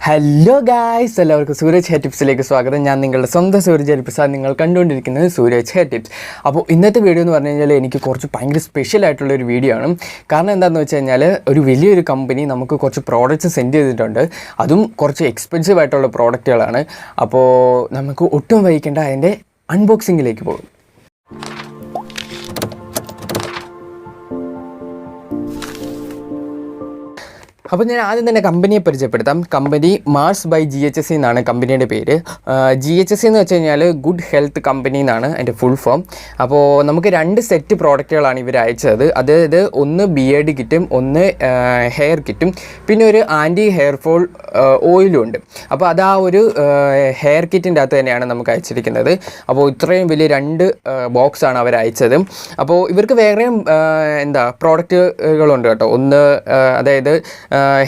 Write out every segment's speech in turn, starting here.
Hello guys, എല്ലാവർക്കും Sooraj hair ടിപ്സിലേക്ക് സ്വാഗതം. ഞാൻ നിങ്ങളുടെ സ്വന്തം സൂരജ് ഹരിപ്രസാദ്. നിങ്ങൾ കണ്ടുകൊണ്ടിരിക്കുന്നത് സൂരജ് ഹെയർ ടിപ്സ്. അപ്പോൾ ഇന്നത്തെ വീഡിയോ എന്ന് പറഞ്ഞു കഴിഞ്ഞാൽ എനിക്ക് കുറച്ച് ഭയങ്കര സ്പെഷ്യൽ ആയിട്ടുള്ളൊരു വീഡിയോ ആണ്. കാരണം എന്താണെന്ന് വെച്ച് കഴിഞ്ഞാൽ ഒരു വലിയൊരു കമ്പനി നമുക്ക് കുറച്ച് പ്രോഡക്റ്റ്സ് സെൻഡ് ചെയ്തിട്ടുണ്ട്. അതും കുറച്ച് എക്സ്പെൻസീവ് ആയിട്ടുള്ള പ്രോഡക്റ്റുകളാണ്. അപ്പോൾ നമുക്ക് ഒട്ടും വൈകിക്കേണ്ട അതിൻ്റെ അൺബോക്സിങ്ങിലേക്ക് പോകും. അപ്പോൾ ഞാൻ ആദ്യം തന്നെ കമ്പനിയെ പരിചയപ്പെടുത്താം. കമ്പനി മാർസ് ബൈ GHC എന്നാണ് കമ്പനിയുടെ പേര്. GHC എന്ന് വെച്ച് കഴിഞ്ഞാൽ ഗുഡ് ഹെൽത്ത് കമ്പനി എന്നാണ് അതിൻ്റെ ഫുൾ ഫോം. അപ്പോൾ നമുക്ക് 2 സെറ്റ് പ്രോഡക്റ്റുകളാണ് ഇവർ അയച്ചത്. അതായത് ഒന്ന് ബിയേർഡ് കിറ്റും ഒന്ന് ഹെയർ കിറ്റും പിന്നെ ഒരു ആൻറ്റി ഹെയർ ഫോൾ ഓയിലും ഉണ്ട്. അപ്പോൾ അത് ആ ഒരു ഹെയർ കിറ്റിൻ്റെ അകത്ത് തന്നെയാണ് നമുക്ക് അയച്ചിരിക്കുന്നത്. അപ്പോൾ ഇത്രയും വലിയ 2 ബോക്സാണ് അവർ അയച്ചത്. അപ്പോൾ ഇവർക്ക് വേറെയും പ്രോഡക്റ്റുകളുണ്ട് കേട്ടോ. ഒന്ന് അതായത്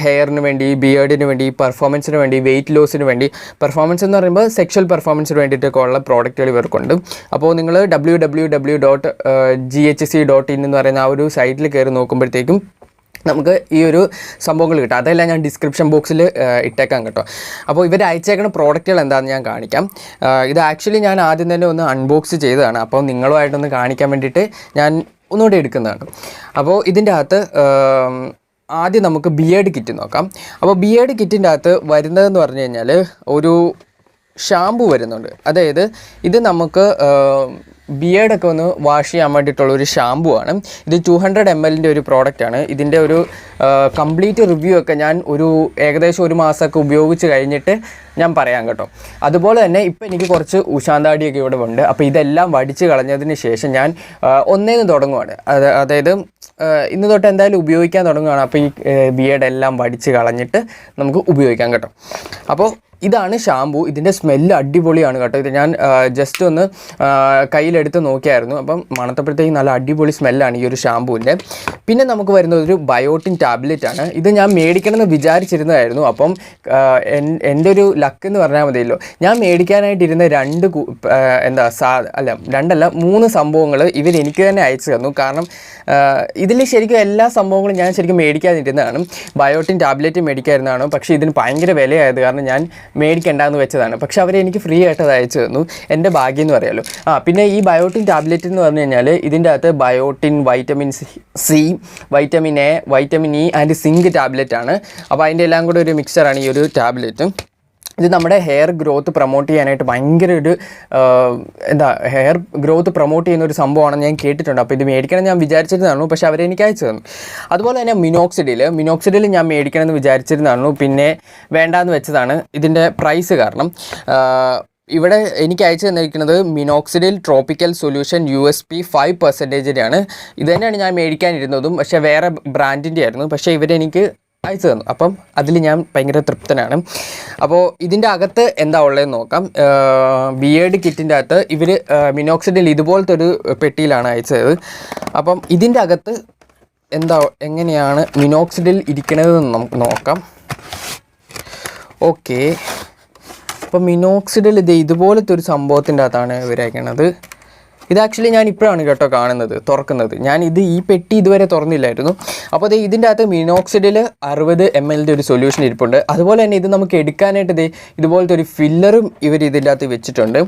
ഹെയറിന് വേണ്ടി, ബിയേർഡിന് വേണ്ടി, പെർഫോമൻസിന് വേണ്ടി, വെയിറ്റ് ലോസിന് വേണ്ടി. പെർഫോമൻസ് എന്ന് പറയുമ്പോൾ സെക്ഷൽ പെർഫോമൻസിന് വേണ്ടിയിട്ടൊക്കെ ഉള്ള പ്രോഡക്റ്റുകൾ ഇവർക്കുണ്ട്. അപ്പോൾ നിങ്ങൾ www.ghc.in എന്ന് പറയുന്ന ആ ഒരു സൈറ്റിൽ കയറി നോക്കുമ്പോഴത്തേക്കും നമുക്ക് ഈ ഒരു സംഭവങ്ങൾ കിട്ടും. അതെല്ലാം ഞാൻ ഡിസ്ക്രിപ്ഷൻ ബോക്സിൽ ഇട്ടേക്കാം കേട്ടോ. അപ്പോൾ ഇവർ അയച്ചേക്കുന്ന പ്രോഡക്റ്റുകൾ എന്താണെന്ന് ഞാൻ കാണിക്കാം. ഇത് ആക്ച്വലി ഞാൻ ആദ്യം തന്നെ ഒന്ന് അൺബോക്സ് ചെയ്തതാണ്. അപ്പോൾ നിങ്ങളുമായിട്ടൊന്ന് കാണിക്കാൻ വേണ്ടിയിട്ട് ഞാൻ ഒന്നുകൂടെ എടുക്കുന്നതാണ്. അപ്പോൾ ഇതിൻ്റെ അകത്ത് ആദ്യം നമുക്ക് ബിയേർഡ് കിറ്റ് നോക്കാം. അപ്പോൾ ബിയേർഡ് കിറ്റിൻ്റെ അകത്ത് വരുന്നതെന്ന് പറഞ്ഞു കഴിഞ്ഞാൽ ഒരു ഷാമ്പു വരുന്നുണ്ട്. അതായത് ഇത് നമുക്ക് ബിയേർഡൊക്കെ ഒന്ന് വാഷ് ചെയ്യാൻ വേണ്ടിയിട്ടുള്ളൊരു ഷാമ്പു ആണ്. ഇത് 200 ml ഒരു പ്രോഡക്റ്റാണ്. ഇതിൻ്റെ ഒരു കംപ്ലീറ്റ് റിവ്യൂ ഒക്കെ ഞാൻ ഏകദേശം 1 മാസമൊക്കെ ഉപയോഗിച്ച് കഴിഞ്ഞിട്ട് ഞാൻ പറയാം കേട്ടോ. അതുപോലെ തന്നെ ഇപ്പോൾ എനിക്ക് കുറച്ച് ഉഷാന്താടിയൊക്കെ ഇവിടെ ഉണ്ട്. അപ്പോൾ ഇതെല്ലാം വടിച്ച് കളഞ്ഞതിന് ശേഷം ഞാൻ ഒന്നേന്ന് തുടങ്ങുവാണ്. അതായത് ഇന്ന് തൊട്ട് എന്തായാലും ഉപയോഗിക്കാൻ തുടങ്ങുകയാണ്. അപ്പോൾ ഈ ബിയേർഡ് എല്ലാം വടിച്ച് കളഞ്ഞിട്ട് നമുക്ക് ഉപയോഗിക്കാം കേട്ടോ. അപ്പോൾ ഇതാണ് ഷാമ്പൂ. ഇതിൻ്റെ സ്മെല്ല് അടിപൊളിയാണ് കേട്ടോ. ഇത് ഞാൻ ജസ്റ്റ് ഒന്ന് കയ്യിലെടുത്ത് നോക്കിയായിരുന്നു. അപ്പം മണത്തപ്പോഴത്തേക്ക് നല്ല അടിപൊളി സ്മെല്ലാണ് ഈ ഒരു ഷാമ്പൂവിൻ്റെ. പിന്നെ നമുക്ക് വരുന്നത് ഒരു ബയോട്ടിൻ ടാബ്ലറ്റ് ആണ്. ഇത് ഞാൻ മേടിക്കണമെന്ന് വിചാരിച്ചിരുന്നതായിരുന്നു. അപ്പം എൻ്റെ ഒരു ലക്ക് എന്ന് പറഞ്ഞാൽ മതിയല്ലോ, ഞാൻ മേടിക്കാനായിട്ടിരുന്ന 3 സംഭവങ്ങൾ ഇവരെനിക്ക് തന്നെ അയച്ചു തന്നു. കാരണം ഇതിൽ ശരിക്കും എല്ലാ സംഭവങ്ങളും ഞാൻ ശരിക്കും മേടിക്കാതിരുന്നതാണ്. Biotin tablet മേടിക്കാതിരുന്നതാണ്. പക്ഷേ ഇതിന് ഭയങ്കര വിലയായത് കാരണം ഞാൻ മേടിക്കേണ്ടെന്ന് വെച്ചതാണ്. പക്ഷെ അവരെനിക്ക് ഫ്രീ ആയിട്ട് അത് അയച്ചു തന്നു. എൻ്റെ ഭാഗ്യം എന്ന് പറയാമല്ലോ. പിന്നെ ഈ ബയോട്ടിൻ ടാബ്ലറ്റ് എന്ന് പറഞ്ഞു കഴിഞ്ഞാൽ ഇതിൻ്റെ അകത്ത് biotin, vitamin C, vitamin A, vitamin E and zinc tablet ആണ്. അപ്പോൾ അതിൻ്റെ എല്ലാം കൂടെ ഒരു മിക്സറാണ് ഈ ഒരു ടാബ്ലറ്റ്. ഇത് നമ്മുടെ ഹെയർ ഗ്രോത്ത് പ്രൊമോട്ട് ചെയ്യാനായിട്ട് ഭയങ്കര ഒരു ഹെയർ ഗ്രോത്ത് പ്രൊമോട്ട് ചെയ്യുന്ന ഒരു സംഭവമാണെന്ന് ഞാൻ കേട്ടിട്ടുണ്ട്. അപ്പോൾ ഇത് മേടിക്കണം ഞാൻ വിചാരിച്ചിരുന്നതാണ്. പക്ഷേ അവരെനിക്ക് അയച്ചു തന്നു. അതുപോലെ തന്നെ മിനോക്സിഡിൽ ഞാൻ മേടിക്കണമെന്ന് വിചാരിച്ചിരുന്നതാണ്. പിന്നെ വേണ്ടാന്ന് വെച്ചതാണ് ഇതിൻ്റെ പ്രൈസ് കാരണം. ഇവിടെ എനിക്ക് അയച്ചു തന്നിരിക്കുന്നത് മിനോക്സിഡിൽ ട്രോപ്പിക്കൽ സൊല്യൂഷൻ USP 5%ആണ്. ഇത് തന്നെയാണ് ഞാൻ മേടിക്കാനിരുന്നതും. പക്ഷേ വേറെ ബ്രാൻഡിൻ്റെ ആയിരുന്നു. പക്ഷേ ഇവരെനിക്ക് അയച്ചു തന്നു. അപ്പം അതിൽ ഞാൻ ഭയങ്കര തൃപ്തനാണ്. അപ്പോൾ ഇതിൻ്റെ അകത്ത് എന്താ ഉള്ളതെന്ന് നോക്കാം. ബിയേർഡ് കിറ്റിൻ്റെ അകത്ത് ഇവർ മിനോക്സിഡിൽ ഇതുപോലത്തെ ഒരു പെട്ടിയിലാണ് അയച്ചത്. അപ്പം ഇതിൻ്റെ അകത്ത് എങ്ങനെയാണ് മിനോക്സിഡിൽ ഇരിക്കണതെന്ന് നമുക്ക് നോക്കാം. ഓക്കെ, അപ്പോൾ മിനോക്സിഡിൽ ഇതുപോലത്തെ ഒരു സംഭവത്തിൻ്റെ അകത്താണ് ഇവർ അയക്കണത്. ഇത് ആക്ച്വലി ഞാൻ ഇപ്പോഴാണ് കേട്ടോ തുറക്കുന്നത്. ഈ പെട്ടി ഇതുവരെ തുറന്നില്ലായിരുന്നു. അപ്പോൾ ഇതിൻ്റെ അകത്ത് മിനോക്സിഡിൽ 60 ml ഒരു സൊല്യൂഷൻ ഇരിപ്പുണ്ട്. അതുപോലെ തന്നെ ഇത് നമുക്ക് എടുക്കാനായിട്ട് ഇതുപോലത്തെ ഒരു ഫില്ലറും ഇവർ ഇതിൻ്റെ അകത്ത് വെച്ചിട്ടുണ്ട്.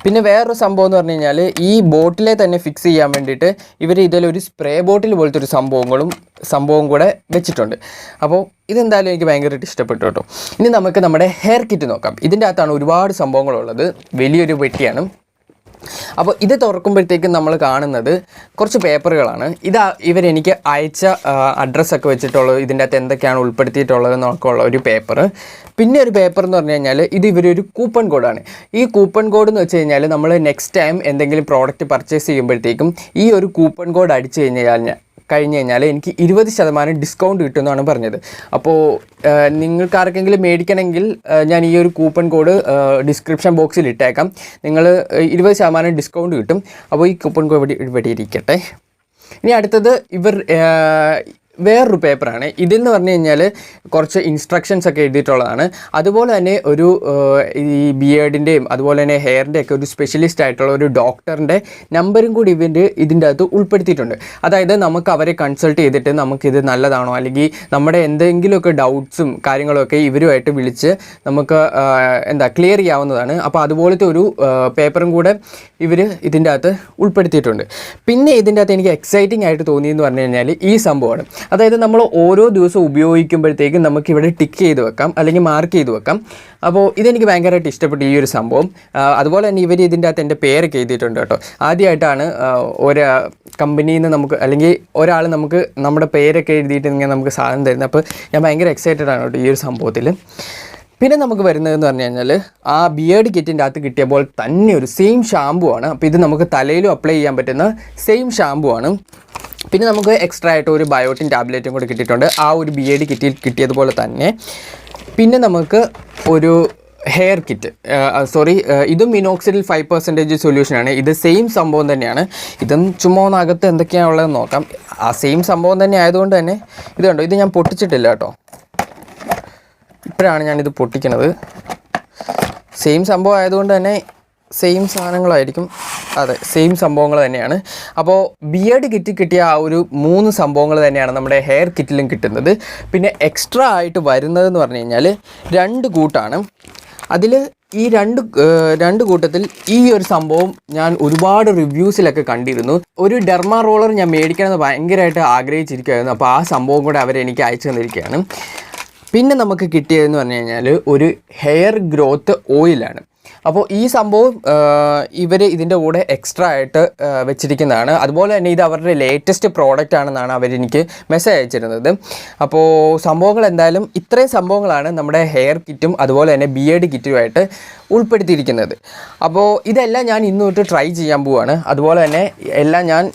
പിന്നെ വേറൊരു സംഭവം എന്ന് പറഞ്ഞു കഴിഞ്ഞാൽ ഈ ബോട്ടിലെ തന്നെ ഫിക്സ് ചെയ്യാൻ വേണ്ടിയിട്ട് ഇവർ ഇതിലൊരു സ്പ്രേ ബോട്ടിൽ പോലത്തെ ഒരു സംഭവം കൂടെ വെച്ചിട്ടുണ്ട്. അപ്പോൾ ഇതെന്തായാലും എനിക്ക് ഭയങ്കരമായിട്ട് ഇഷ്ടപ്പെട്ടു കേട്ടോ. ഇനി നമുക്ക് നമ്മുടെ ഹെയർ കിറ്റ് നോക്കാം. ഇതിൻ്റെ അകത്താണ് ഒരുപാട് സംഭവങ്ങളുള്ളത്. വലിയൊരു പെട്ടിയാണ്. അപ്പോൾ ഇത് തുറക്കുമ്പോഴത്തേക്കും നമ്മൾ കാണുന്നത് കുറച്ച് പേപ്പറുകളാണ്. ഇവരെനിക്ക് അയച്ച അഡ്രസ്സൊക്കെ വെച്ചിട്ടുള്ളത്, ഇതിൻ്റെ അകത്ത് എന്തൊക്കെയാണ് ഉൾപ്പെടുത്തിയിട്ടുള്ളത് എന്നൊക്കെയുള്ള ഒരു പേപ്പർ. പിന്നെ ഒരു പേപ്പർ എന്ന് പറഞ്ഞു കഴിഞ്ഞാൽ ഇത് ഇവരൊരു കൂപ്പൺ കോഡാണ്. ഈ കൂപ്പൺ കോഡ് എന്ന് വെച്ച് കഴിഞ്ഞാൽ നമ്മൾ നെക്സ്റ്റ് ടൈം എന്തെങ്കിലും പ്രോഡക്റ്റ് പർച്ചേസ് ചെയ്യുമ്പോഴത്തേക്കും ഈ ഒരു കൂപ്പൺ കോഡ് അടിച്ചു കഴിഞ്ഞാൽ എനിക്ക് 20% ഡിസ്കൗണ്ട് കിട്ടുമെന്നാണ് പറഞ്ഞത്. അപ്പോൾ നിങ്ങൾക്ക് ആർക്കെങ്കിലും മേടിക്കണമെങ്കിൽ ഞാൻ ഈ ഒരു കൂപ്പൺ കോഡ് ഡിസ്ക്രിപ്ഷൻ ബോക്സിൽ ഇട്ടേക്കാം. നിങ്ങൾ 20% ഡിസ്കൗണ്ട് കിട്ടും. അപ്പോൾ ഈ കൂപ്പൺ കോഡ് ഇവിടെ ഇരിക്കട്ടെ. ഇനി അടുത്തത് വേറൊരു പേപ്പറാണ്. ഇതെന്ന് പറഞ്ഞു കഴിഞ്ഞാൽ കുറച്ച് ഇൻസ്ട്രക്ഷൻസ് ഒക്കെ എഴുതിയിട്ടുള്ളതാണ്. അതുപോലെ തന്നെ ഒരു ഈ ബിയേർഡിൻ്റെയും അതുപോലെ തന്നെ ഹെയറിൻ്റെ ഒക്കെ ഒരു സ്പെഷ്യലിസ്റ്റ് ആയിട്ടുള്ള ഒരു ഡോക്ടറിൻ്റെ നമ്പറും കൂടി ഇതിൻ്റെ അകത്ത് ഉൾപ്പെടുത്തിയിട്ടുണ്ട്. അതായത് നമുക്ക് അവരെ കൺസൾട്ട് ചെയ്തിട്ട് നമുക്കിത് നല്ലതാണോ അല്ലെങ്കിൽ നമ്മുടെ എന്തെങ്കിലുമൊക്കെ ഡൗട്ട്സും കാര്യങ്ങളൊക്കെ ഇവരുമായിട്ട് വിളിച്ച് നമുക്ക് ക്ലിയർ ചെയ്യാവുന്നതാണ്. അപ്പോൾ അതുപോലത്തെ ഒരു പേപ്പറും കൂടെ ഇവർ ഇതിൻ്റെ അകത്ത് ഉൾപ്പെടുത്തിയിട്ടുണ്ട്. പിന്നെ ഇതിൻ്റെ അകത്ത് എനിക്ക് എക്സൈറ്റിംഗ് ആയിട്ട് തോന്നിയെന്ന് പറഞ്ഞു കഴിഞ്ഞാൽ ഈ സംഭവമാണ്. അതായത് നമ്മൾ ഓരോ ദിവസവും ഉപയോഗിക്കുമ്പോഴത്തേക്കും നമുക്കിവിടെ ടിക്ക് ചെയ്ത് വെക്കാം അല്ലെങ്കിൽ മാർക്ക് ചെയ്ത് വെക്കാം. അപ്പോൾ ഇതെനിക്ക് ഭയങ്കരമായിട്ട് ഇഷ്ടപ്പെട്ടു ഈ ഒരു സംഭവം. അതുപോലെ തന്നെ ഇവർ ഇതിൻ്റെ അകത്ത് എൻ്റെ പേരൊക്കെ എഴുതിയിട്ടുണ്ട് കേട്ടോ. ആദ്യമായിട്ടാണ് ഒരു കമ്പനിയിൽ നിന്ന് നമുക്ക് അല്ലെങ്കിൽ ഒരാൾ നമുക്ക് നമ്മുടെ പേരൊക്കെ എഴുതിയിട്ട് ഇങ്ങനെ നമുക്ക് സാധനം തരുന്നത്. അപ്പോൾ ഞാൻ ഭയങ്കര എക്സൈറ്റഡ് ആണ് കേട്ടോ ഈ ഒരു സംഭവത്തിൽ. പിന്നെ നമുക്ക് വരുന്നതെന്ന് പറഞ്ഞു കഴിഞ്ഞാൽ ആ ബിയേർഡ് കിറ്റിൻ്റെ അകത്ത് കിട്ടിയപ്പോൾ തന്നെ ഒരു സെയിം ഷാമ്പു ആണ്. അപ്പോൾ ഇത് നമുക്ക് തലയിലും അപ്ലൈ ചെയ്യാൻ പറ്റുന്ന സെയിം ഷാമ്പു ആണ്. പിന്നെ നമുക്ക് എക്സ്ട്രാ ആയിട്ട് ഒരു ബയോട്ടിൻ ടാബ്ലറ്റും കൂടി കിട്ടിയിട്ടുണ്ട് ആ ഒരു ബിയേർഡ് കിറ്റിൽ കിട്ടിയതുപോലെ തന്നെ. പിന്നെ നമുക്ക് ഒരു ഹെയർ കിറ്റ്, ഇതും മിനോക്സിഡിൽ 5% സൊല്യൂഷനാണ്. ഇത് സെയിം സംഭവം തന്നെയാണ്. ഇതും ചുമ്മാ ഒന്നകത്ത് എന്തൊക്കെയാണുള്ളതെന്ന് നോക്കാം. ആ സെയിം സംഭവം തന്നെ ആയതുകൊണ്ട് തന്നെ ഇത് കണ്ടോ, ഇത് ഞാൻ പൊട്ടിച്ചിട്ടില്ല കേട്ടോ, ഇപ്പോഴാണ് ഞാനിത് പൊട്ടിക്കണത്. സെയിം സംഭവം ആയതുകൊണ്ട് തന്നെ സെയിം സാധനങ്ങളായിരിക്കും. അതെ, സെയിം സംഭവങ്ങൾ തന്നെയാണ്. അപ്പോൾ ബിയേർഡ് കിറ്റിൽ കിട്ടിയ ആ ഒരു 3 സംഭവങ്ങൾ തന്നെയാണ് നമ്മുടെ ഹെയർ കിറ്റിലും കിട്ടുന്നത്. പിന്നെ എക്സ്ട്രാ ആയിട്ട് വരുന്നതെന്ന് പറഞ്ഞു കഴിഞ്ഞാൽ 2 കൂട്ടാണ്. അതിൽ ഈ രണ്ട് കൂട്ടത്തിൽ ഈ ഒരു സംഭവം ഞാൻ ഒരുപാട് റിവ്യൂസിലൊക്കെ കണ്ടിരുന്നു. ഒരു ഡെർമാറോളർ ഞാൻ മേടിക്കണമെന്ന് ഭയങ്കരമായിട്ട് ആഗ്രഹിച്ചിരിക്കുകയായിരുന്നു. അപ്പോൾ ആ സംഭവം കൂടെ അവരെനിക്ക് അയച്ചു തന്നിരിക്കുകയാണ്. പിന്നെ നമുക്ക് കിട്ടിയതെന്ന് പറഞ്ഞു കഴിഞ്ഞാൽ ഒരു ഹെയർ ഗ്രോത്ത് ഓയിലാണ്. അപ്പോൾ ഈ സംഭവം ഇവർ ഇതിൻ്റെ കൂടെ എക്സ്ട്രാ ആയിട്ട് വെച്ചിരിക്കുന്നതാണ്. അതുപോലെ തന്നെ ഇത് അവരുടെ ലേറ്റസ്റ്റ് പ്രോഡക്റ്റ് ആണെന്നാണ് അവരെനിക്ക് മെസ്സേജ് അയച്ചിരുന്നത്. അപ്പോൾ സംഭവങ്ങൾ എന്തായാലും ഇത്രയും സംഭവങ്ങളാണ് നമ്മുടെ ഹെയർ കിറ്റും അതുപോലെ തന്നെ ബിയേർഡ് കിറ്റുമായിട്ട് ഉൾപ്പെടുത്തിയിരിക്കുന്നത്. അപ്പോൾ ഇതെല്ലാം ഞാൻ ഇന്ന് തൊട്ട് ട്രൈ ചെയ്യാൻ പോവുകയാണ്. അതുപോലെ തന്നെ എല്ലാം ഞാൻ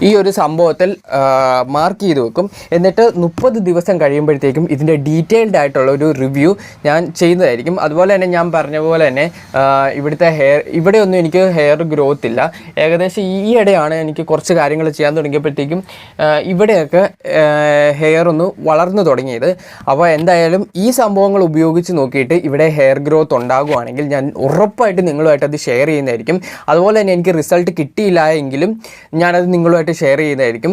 ഈ ഒരു സംഭവത്തിൽ മാർക്ക് ചെയ്ത് വെക്കും. എന്നിട്ട് 30 ദിവസം കഴിയുമ്പോഴത്തേക്കും ഇതിൻ്റെ ഡീറ്റെയിൽഡ് ആയിട്ടുള്ള ഒരു റിവ്യൂ ഞാൻ ചെയ്യുന്നതായിരിക്കും. അതുപോലെ തന്നെ ഞാൻ പറഞ്ഞ പോലെ തന്നെ ഇവിടുത്തെ ഇവിടെയൊന്നും എനിക്ക് ഹെയർ ഗ്രോത്ത് ഇല്ല. ഏകദേശം ഈയിടെയാണ് എനിക്ക് കുറച്ച് കാര്യങ്ങൾ ചെയ്യാൻ തുടങ്ങിയപ്പോഴത്തേക്കും ഇവിടെയൊക്കെ ഹെയർ ഒന്ന് വളർന്നു തുടങ്ങിയത്. അപ്പോൾ എന്തായാലും ഈ സംഭവങ്ങൾ ഉപയോഗിച്ച് നോക്കിയിട്ട് ഇവിടെ ഹെയർ ഗ്രോത്ത് ഉണ്ടാകുവാണെങ്കിൽ ഞാൻ ഉറപ്പായിട്ട് നിങ്ങളുമായിട്ട് അത് ഷെയർ ചെയ്യുന്നതായിരിക്കും. അതുപോലെ തന്നെ എനിക്ക് റിസൾട്ട് കിട്ടിയില്ല എങ്കിലും ഞാനത് നിങ്ങളുമായിട്ട് ഷെയർ ചെയ്യുന്നതായിരിക്കും.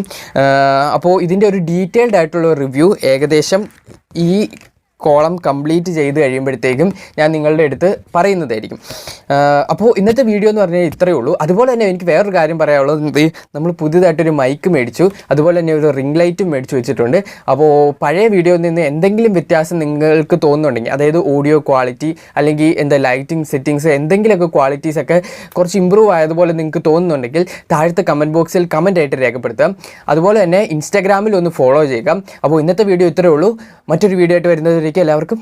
അപ്പോൾ ഇതിൻ്റെ ഒരു ഡീറ്റെയിൽഡ് ആയിട്ടുള്ള റിവ്യൂ ഏകദേശം ഈ കോളം കംപ്ലീറ്റ് ചെയ്ത് കഴിയുമ്പോഴത്തേക്കും ഞാൻ നിങ്ങളുടെ അടുത്ത് പറയുന്നതായിരിക്കും. അപ്പോൾ ഇന്നത്തെ വീഡിയോ എന്ന് പറഞ്ഞാൽ ഇത്രയേ ഉള്ളൂ. അതുപോലെ തന്നെ എനിക്ക് വേറൊരു കാര്യം പറയാനുള്ളത്, നമ്മൾ പുതിയതായിട്ടൊരു മൈക്ക് മേടിച്ചു, അതുപോലെ തന്നെ ഒരു റിംഗ് ലൈറ്റും മേടിച്ചു വെച്ചിട്ടുണ്ട്. അപ്പോൾ പഴയ വീഡിയോയിൽ നിന്ന് എന്തെങ്കിലും വ്യത്യാസം നിങ്ങൾക്ക് തോന്നുന്നുണ്ടെങ്കിൽ, അതായത് ഓഡിയോ ക്വാളിറ്റി അല്ലെങ്കിൽ ലൈറ്റിംഗ് സെറ്റിങ്സ് എന്തെങ്കിലുമൊക്കെ ക്വാളിറ്റീസൊക്കെ കുറച്ച് ഇമ്പ്രൂവ് ആയതുപോലെ നിങ്ങൾക്ക് തോന്നുന്നുണ്ടെങ്കിൽ താഴത്തെ കമൻറ്റ് ബോക്സിൽ കമൻ്റ് ആയിട്ട് രേഖപ്പെടുത്താം. അതുപോലെ തന്നെ ഇൻസ്റ്റാഗ്രാമിൽ ഒന്ന് ഫോളോ ചെയ്യുക. അപ്പോൾ ഇന്നത്തെ വീഡിയോ ഇത്രയേ ഉള്ളൂ. മറ്റൊരു വീഡിയോ ആയിട്ട് വരുന്നതിലേക്ക് എല്ലാവർക്കും